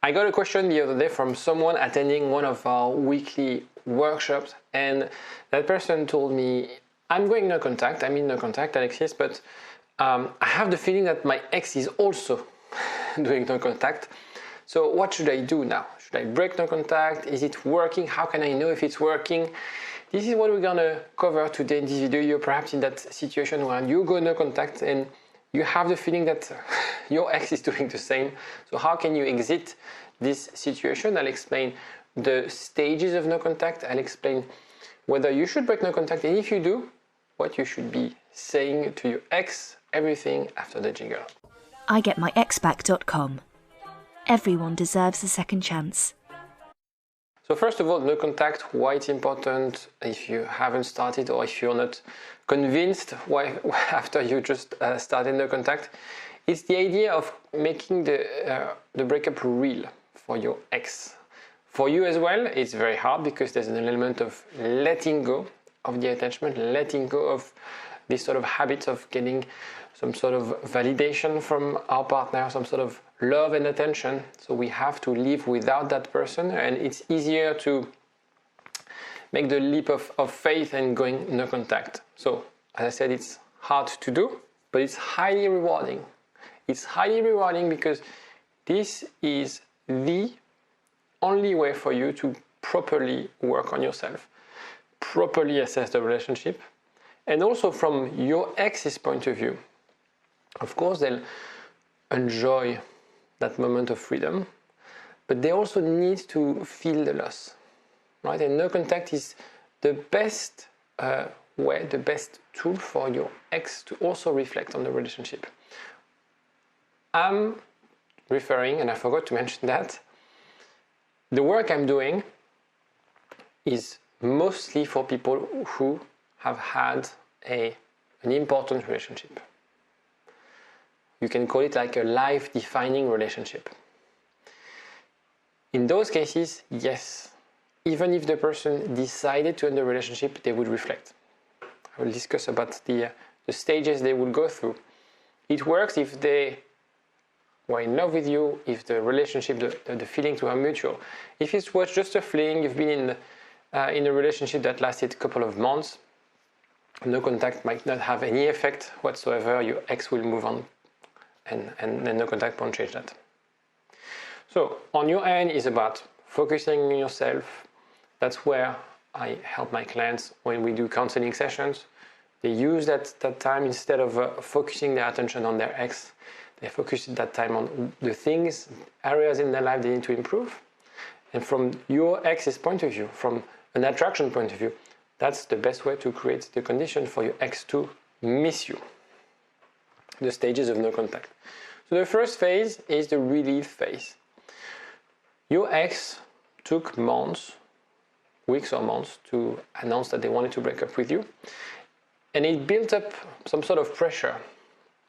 I got a question the other day from someone attending one of our weekly workshops, and that person told me, I'm going no contact, I'm in no contact, Alexis, but I have the feeling that my ex is also doing no contact. So what should I do now? Should I break no contact? Is it working? How can I know if it's working? This is what we're gonna cover today in this video. You're perhaps in that situation where you go no contact and you have the feeling that your ex is doing the same. So how can you exit this situation? I'll explain the stages of no contact. I'll explain whether you should break no contact, and if you do, what you should be saying to your ex. Everything after the jingle. IGetMyExBack.com. Everyone deserves a second chance. So first of all, no contact, why it's important if you haven't started or if you're not convinced why after you just started no contact. It's the idea of making the breakup real for your ex. For you as well, it's very hard because there's an element of letting go of the attachment, letting go of this sort of habit of getting some sort of validation from our partner, some sort of love and attention. So we have to live without that person, and it's easier to make the leap of faith and going no contact. So as I said, it's hard to do, but it's highly rewarding. It's highly rewarding because this is the only way for you to properly work on yourself, properly assess the relationship, and also from your ex's point of view. Of course, they'll enjoy that moment of freedom, but they also need to feel the loss, right? And no contact is the best way, the best tool for your ex to also reflect on the relationship. I'm referring, and I forgot to mention that, the work I'm doing is mostly for people who have had an important relationship. You can call it like a life-defining relationship. In those cases, yes, even if the person decided to end the relationship, they would reflect. I will discuss about the stages they would go through. It works if they were in love with you, if the relationship, the feelings were mutual. If it was just a fling, you've been in a relationship that lasted a couple of months, no contact might not have any effect whatsoever. Your ex will move on, and no contact won't change that. So on your end is about focusing on yourself. That's where I help my clients when we do counseling sessions. They use that time, instead of focusing their attention on their ex, they focus that time on the things, areas in their life they need to improve. And from your ex's point of view, from an attraction point of view, that's the best way to create the condition for your ex to miss you. The stages of no contact. So the first phase is the relief phase. Your ex took months, weeks or months, to announce that they wanted to break up with you, and it built up some sort of pressure.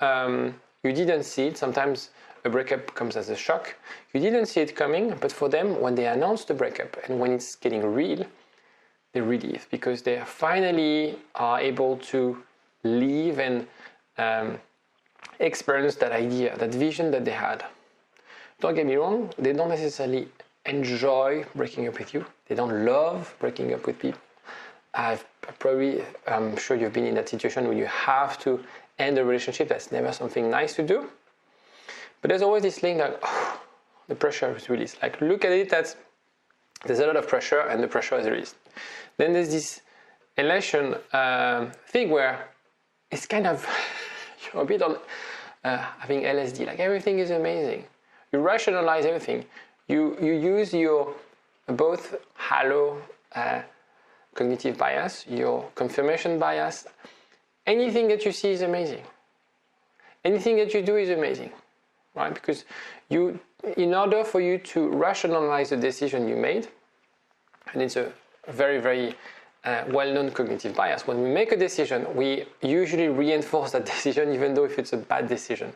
You didn't see it. Sometimes a breakup comes as a shock. You didn't see it coming, but for them, when they announce the breakup and when it's getting real, they relieve because they finally are able to live and experience that idea, that vision that they had. Don't get me wrong, they don't necessarily enjoy breaking up with you. They don't love breaking up with people. I'm sure you've been in that situation where you have to end a relationship. That's never something nice to do. But there's always this thing that the pressure is released. Like, look at it as there's a lot of pressure and the pressure is released. Then there's this elation thing where it's kind of you're a bit on having LSD. Like, everything is amazing. You rationalize everything. You use your both halo cognitive bias, your confirmation bias. Anything that you see is amazing. Anything that you do is amazing, right? Because in order for you to rationalize the decision you made, and it's a very, very well-known cognitive bias. When we make a decision, we usually reinforce that decision, even though if it's a bad decision.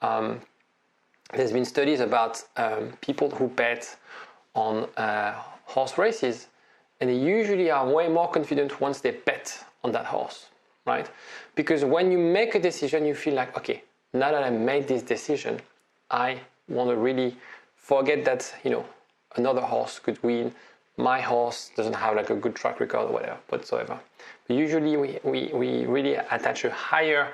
There's been studies about people who bet on horse races, and they usually are way more confident once they bet on that horse, right? Because when you make a decision, you feel like, okay, now that I made this decision, I want to really forget that, another horse could win. My horse doesn't have like a good track record or whatever whatsoever. But usually we really attach a higher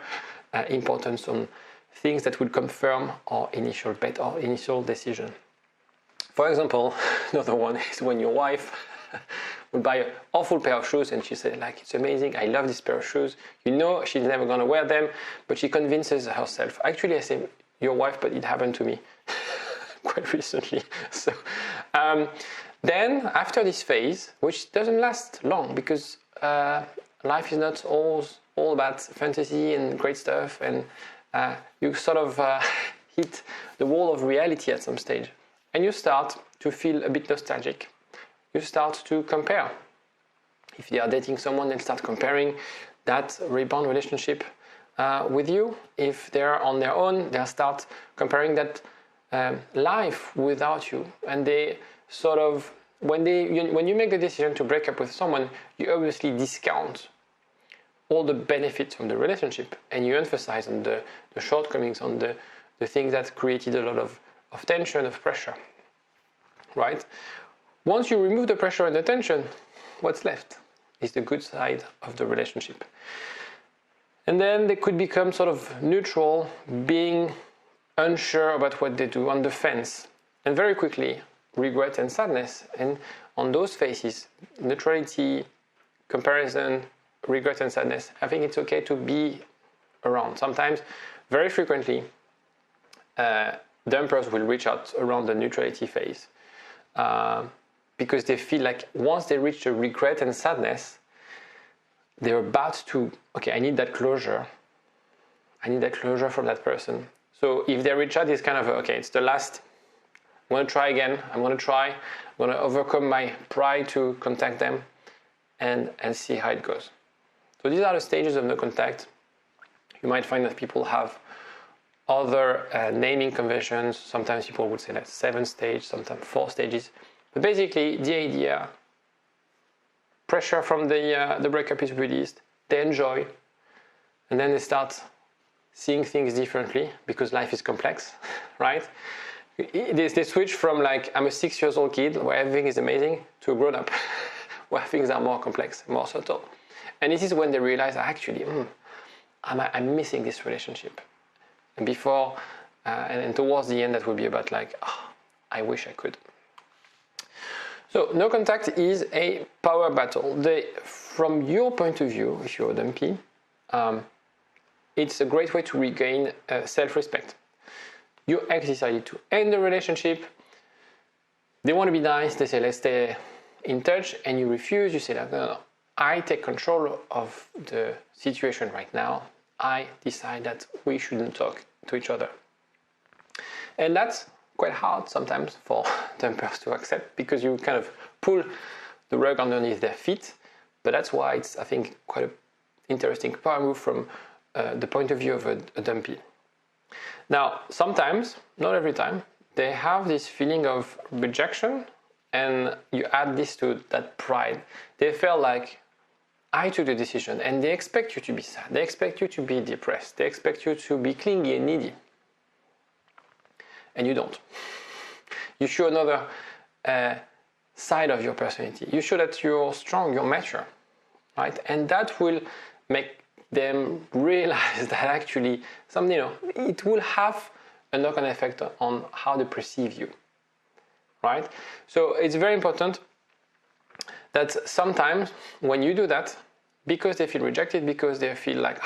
importance on things that would confirm our initial bet or initial decision. For example, another one is when your wife would buy an awful pair of shoes and she said like, it's amazing, I love this pair of shoes. She's never gonna wear them, but she convinces herself. Actually, I say your wife, but it happened to me quite recently. So then after this phase, which doesn't last long because life is not all about fantasy and great stuff, and you sort of hit the wall of reality at some stage, and you start to feel a bit nostalgic. You start to compare. If they are dating someone, they'll start comparing that rebound relationship with you. If they're on their own, they'll start comparing that life without you. And they sort of, when you make the decision to break up with someone, you obviously discount all the benefits from the relationship, and you emphasize on the shortcomings, on the things that created a lot of tension, of pressure, right? Once you remove the pressure and the tension, what's left is the good side of the relationship. And then they could become sort of neutral, being unsure about what they do, on the fence, and very quickly regret and sadness. And on those phases, neutrality, comparison, regret and sadness, I think it's okay to be around. Sometimes, very frequently, dumpers will reach out around the neutrality phase because they feel like once they reach the regret and sadness, they're about to, okay, I need that closure. I need that closure from that person. So if they reach out, it's kind of, okay, it's the last. I'm going to try again. I'm going to overcome my pride to contact them and see how it goes. So these are the stages of no contact. You might find that people have other naming conventions. Sometimes people would say that 7 stages, sometimes 4 stages. But basically, the idea, pressure from the breakup is released, they enjoy, and then they start seeing things differently because life is complex, right? They switch from like, I'm a 6-year-old kid where everything is amazing to a grown-up where things are more complex, more subtle. And this is when they realize, actually, I'm missing this relationship. And before, and towards the end, that will be about like, I wish I could. So no contact is a power battle. From your point of view, if you're a dumpy, it's a great way to regain self-respect. Your ex decided to end the relationship. They want to be nice. They say, let's stay in touch. And you refuse. You say, like, no. I take control of the situation right now. I decide that we shouldn't talk to each other. And that's quite hard sometimes for dumpers to accept because you kind of pull the rug underneath their feet. But that's why it's, I think, quite an interesting power move from the point of view of a dumpy. Now, sometimes, not every time, they have this feeling of rejection, and you add this to that pride. They feel like, I took the decision, and they expect you to be sad. They expect you to be depressed. They expect you to be clingy and needy. And you don't. You show another side of your personality. You show that you're strong, you're mature, right? And that will make them realize that actually it will have a knock-on effect on how they perceive you, right? So it's very important that sometimes when you do that, because they feel rejected, because they feel like,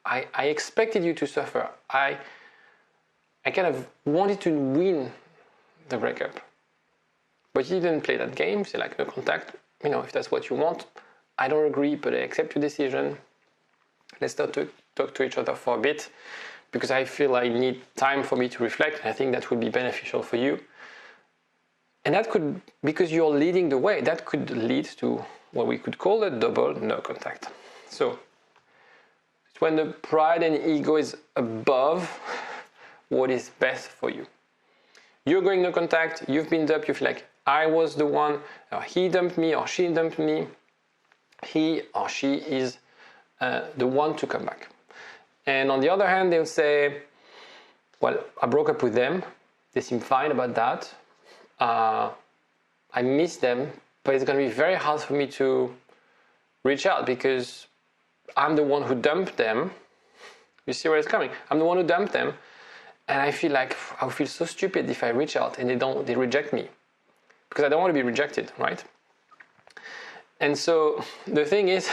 I expected you to suffer, I kind of wanted to win the breakup, but you didn't play that game. Say like, no contact, if that's what you want, I don't agree, but I accept your decision. Let's not talk to each other for a bit because I feel I need time for me to reflect, and I think that would be beneficial for you. And that could, because you're leading the way, that could lead to what we could call a double no contact. So it's when the pride and ego is above what is best for you. You're going no contact, you've been dumped, you feel like I was the one, or he dumped me, or she dumped me. He or she is the one to come back. And on the other hand, they'll say, well, I broke up with them. They seem fine about that. I miss them, but it's going to be very hard for me to reach out because I'm the one who dumped them. You see where it's coming? I'm the one who dumped them, and I feel like I would feel so stupid if I reach out and they reject me, because I don't want to be rejected, right? And so the thing is,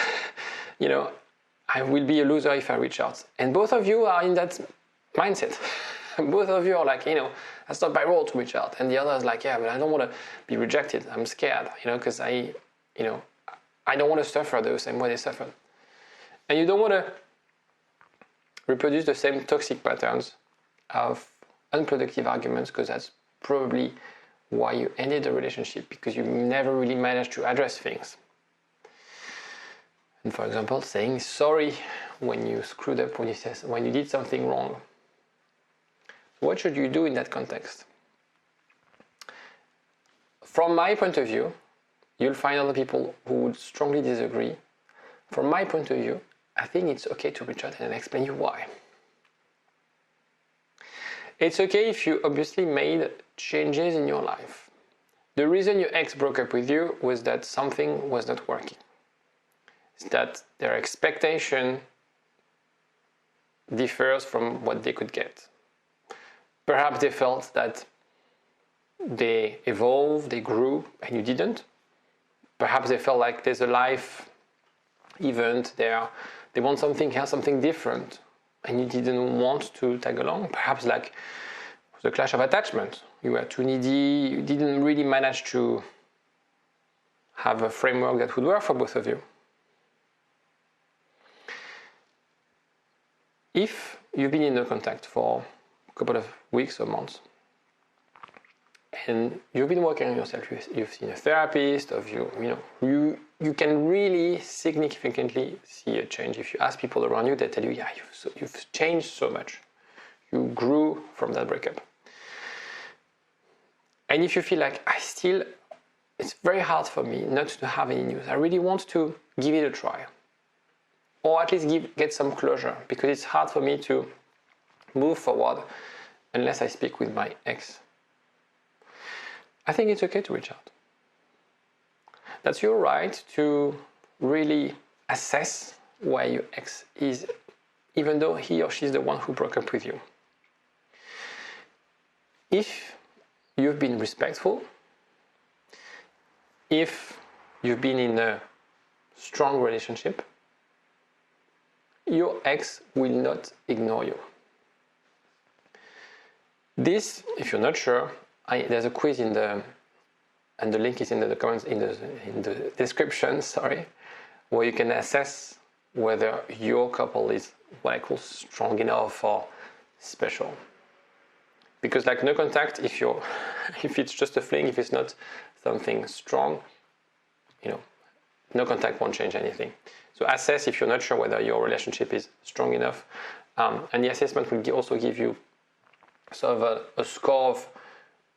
I will be a loser if I reach out. And both of you are in that mindset. Both of you are like, that's not my role to reach out. And the other is like, yeah, but I don't want to be rejected. I'm scared, because I don't want to suffer the same way they suffered. And you don't want to reproduce the same toxic patterns of unproductive arguments, because that's probably why you ended the relationship, because you never really managed to address things. And for example, saying sorry when you screwed up, when you did something wrong. What should you do in that context? From my point of view, you'll find other people who would strongly disagree. From my point of view, I think it's okay to reach out and explain you why. It's okay if you obviously made changes in your life. The reason your ex broke up with you was that something was not working. It's that their expectation differs from what they could get. Perhaps they felt that they evolved, they grew, and you didn't. Perhaps they felt like there's a life event there. They want something else, something different, and you didn't want to tag along. Perhaps like the clash of attachment. You were too needy, you didn't really manage to have a framework that would work for both of you. If you've been in no contact for a couple of weeks or months, and you've been working on yourself, you've seen a therapist, you can really significantly see a change. If you ask people around you, they tell you, yeah, you've changed so much. You grew from that breakup. And if you feel like it's very hard for me not to have any news, I really want to give it a try. Or at least get some closure, because it's hard for me to move forward unless I speak with my ex. I think it's okay to reach out. That's your right to really assess where your ex is, even though he or she is the one who broke up with you. If you've been respectful, if you've been in a strong relationship, your ex will not ignore you. This, if you're not sure, there's a quiz and the link is in the comments, in the description, where you can assess whether your couple is what I call strong enough or special. Because like no contact, if it's just a fling, if it's not something strong, no contact won't change anything. So assess if you're not sure whether your relationship is strong enough. And the assessment will also give you sort of a score of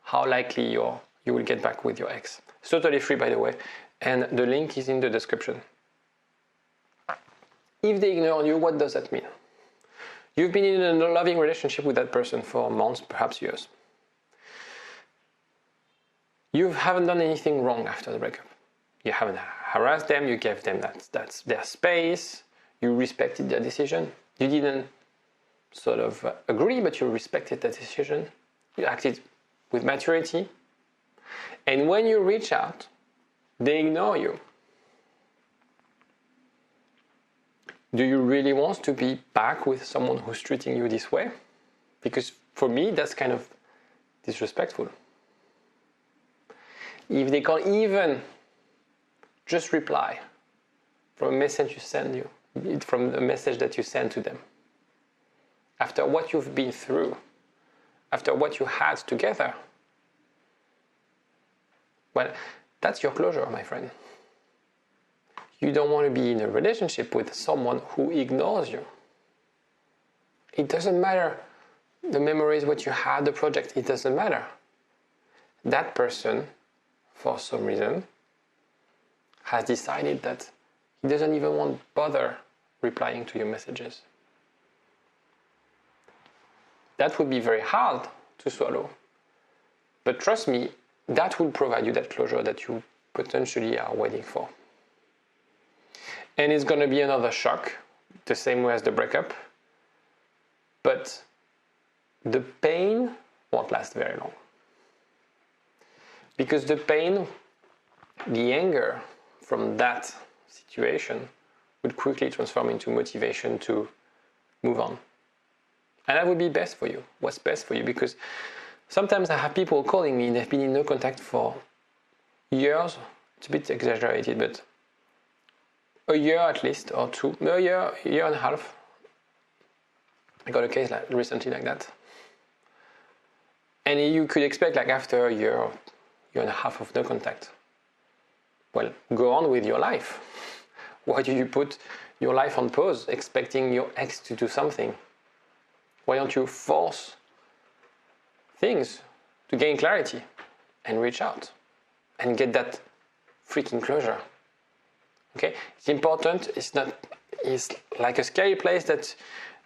how likely you will get back with your ex. It's totally free, by the way, and the link is in the description. If they ignore you, what does that mean? You've been in a loving relationship with that person for months, perhaps years. You haven't done anything wrong after the breakup. You haven't harassed them, you gave them that's their space, you respected their decision. You didn't sort of agree, but you respected that decision. You acted with maturity. And when you reach out, they ignore you. Do you really want to be back with someone who's treating you this way? Because for me, that's kind of disrespectful. If they can't even just reply from a message from the message that you send to them, after what you've been through, after what you had together, well, that's your closure, my friend. You don't want to be in a relationship with someone who ignores you. It doesn't matter the memories, what you had, the project, it doesn't matter. That person, for some reason, has decided that he doesn't even want to bother replying to your messages. That would be very hard to swallow. But trust me, that will provide you that closure that you potentially are waiting for. And it's going to be another shock, the same way as the breakup, but the pain won't last very long. Because the pain, the anger from that situation would quickly transform into motivation to move on. And that would be best for you. What's best for you? Because sometimes I have people calling me, they've been in no contact for years. It's a bit exaggerated, but a year at least, or two, a year and a half. I got a case recently like that. And you could expect after a year and a half of no contact, well, go on with your life. Why do you put your life on pause expecting your ex to do something? Why don't you force things to gain clarity and reach out and get that freaking closure? Okay, it's important. It's like a scary place that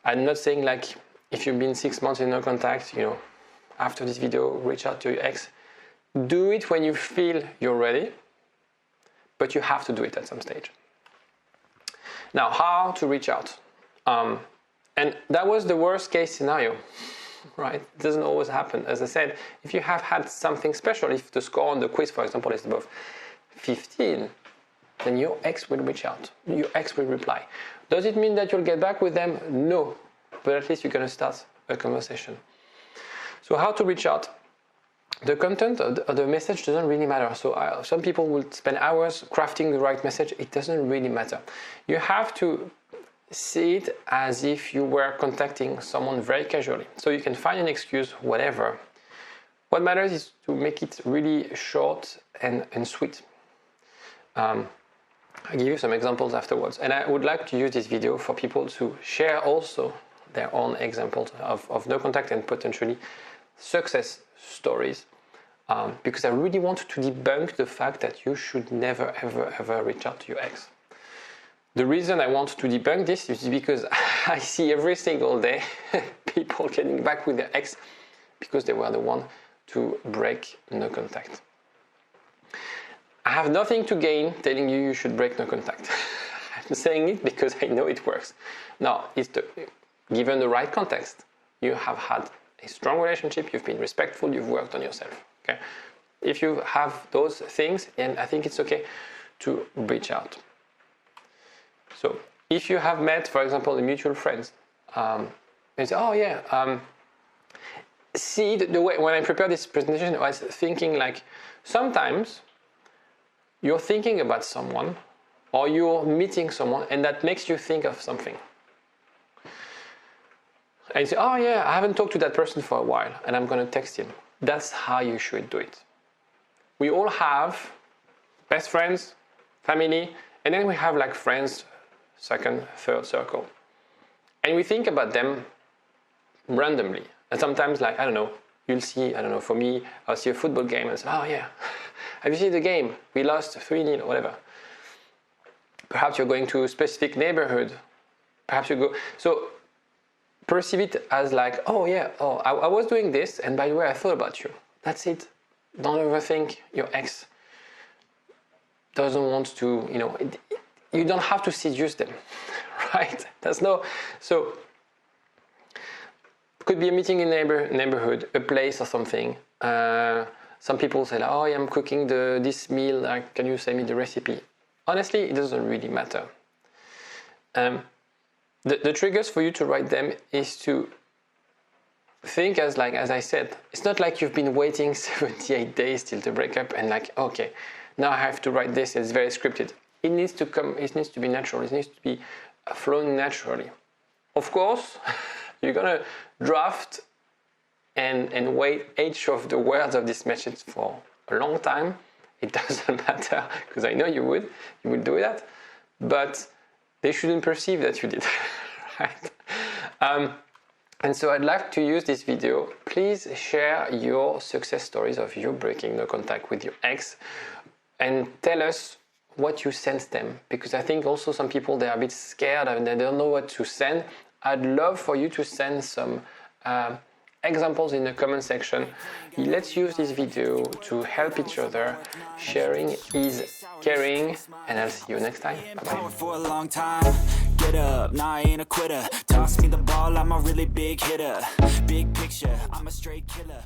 I'm not saying if you've been 6 months in no contact, after this video, reach out to your ex. Do it when you feel you're ready, but you have to do it at some stage. Now, how to reach out? And that was the worst case scenario, right? It doesn't always happen. As I said, if you have had something special, if the score on the quiz, for example, is above 15, then your ex will reach out. Your ex will reply. Does it mean that you'll get back with them? No. But at least you're going to start a conversation. So how to reach out? The content of the message doesn't really matter. So some people will spend hours crafting the right message. It doesn't really matter. You have to see it as if you were contacting someone very casually. So you can find an excuse, whatever. What matters is to make it really short and sweet. I'll give you some examples afterwards. And I would like to use this video for people to share also their own examples of no contact and potentially success stories. Because I really want to debunk the fact that you should never, ever reach out to your ex. The reason I want to debunk this is because I see every single day people getting back with their ex because they were the one to break no contact. I have nothing to gain telling you should break no contact. I'm saying it because I know it works. Now, given the right context, you have had a strong relationship, you've been respectful, you've worked on yourself. Okay? If you have those things, then I think it's okay to reach out. So, if you have met, for example, a mutual friend, and say, see, the way when I prepared this presentation, I was thinking sometimes you're thinking about someone or you're meeting someone and that makes you think of something. And you say, I haven't talked to that person for a while and I'm going to text him. That's how you should do it. We all have best friends, family, and then we have friends, second, third circle. And we think about them randomly. And sometimes you'll see, for me, I'll see a football game and say, have you seen the game? We lost 3-0 or whatever. Perhaps you're going to a specific neighborhood. Perhaps you go. So perceive it as I was doing this, and by the way, I thought about you. That's it. Don't overthink your ex doesn't want to, you don't have to seduce them, right? So it could be a meeting in neighborhood, a place or something. Some people say, I'm cooking this meal, can you send me the recipe? Honestly, it doesn't really matter. The triggers for you to write them is to think as I said, it's not like you've been waiting 78 days till the breakup and okay, now I have to write this, it's very scripted. It needs to come, it needs to be natural, it needs to be flowing naturally. Of course, you're gonna draft and wait each of the words of this message for a long time. It doesn't matter, because I know you would do that, but they shouldn't perceive that you did, right? And so I'd like to use this video. Please share your success stories of you breaking no contact with your ex and tell us what you sent them, because I think also some people, they're a bit scared and they don't know what to send. I'd love for you to send some examples in the comment section. Let's use this video to help each other. Sharing is caring, and I'll see you next time. Bye-bye. For a long time, get up, nah, I ain't a quitter. Toss me the ball, I'm a really big hitter. Big picture, I'm a straight killer.